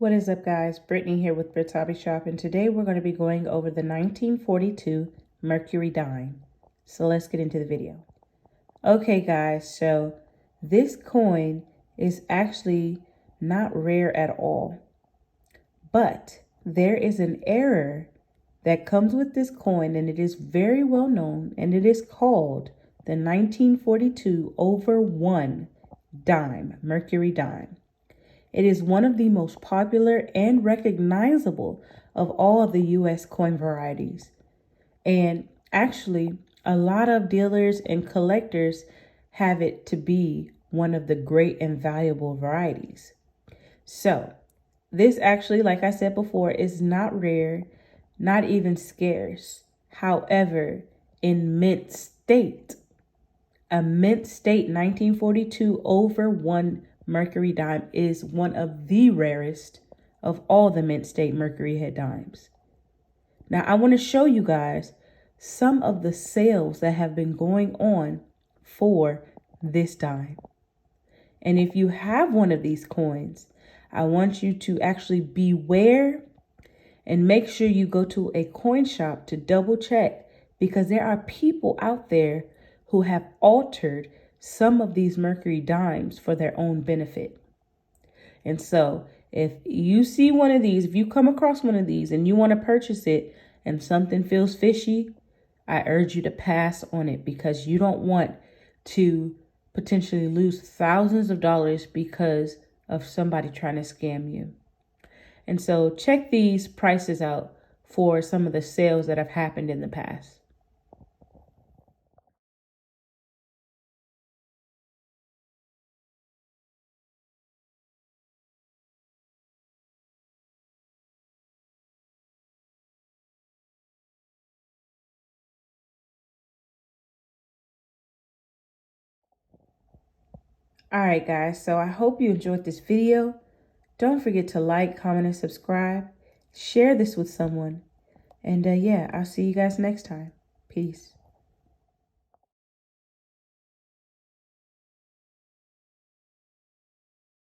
What is up, guys? Brittany here with Brit's Hobby Shop, and today we're going to be going over the 1942 Mercury Dime. So let's get into the video. Okay, guys, so this coin is actually not rare at all, but there is an error that comes with this coin, and it is very well known, and it is called the 1942 over 1 dime, Mercury Dime. It is one of the most popular and recognizable of all of the U.S. coin varieties. And actually, a lot of dealers and collectors have it to be one of the great and valuable varieties. So this actually, like I said before, is not rare, not even scarce. However, in mint state, a mint state 1942 over 1 Mercury dime is one of the rarest of all the mint state Mercury head dimes. Now, I want to show you guys some of the sales that have been going on for this dime. And if you have one of these coins, I want you to actually beware and make sure you go to a coin shop to double check, because there are people out there who have altered some of these Mercury dimes for their own benefit. And so if you see one of these, if you come across one of these and you want to purchase it and something feels fishy, I urge you to pass on it, because you don't want to potentially lose thousands of dollars because of somebody trying to scam you. And so check these prices out for some of the sales that have happened in the past. All right, guys, so I hope you enjoyed this video. Don't forget to like, comment, and subscribe. Share this with someone. And yeah, I'll see you guys next time. Peace.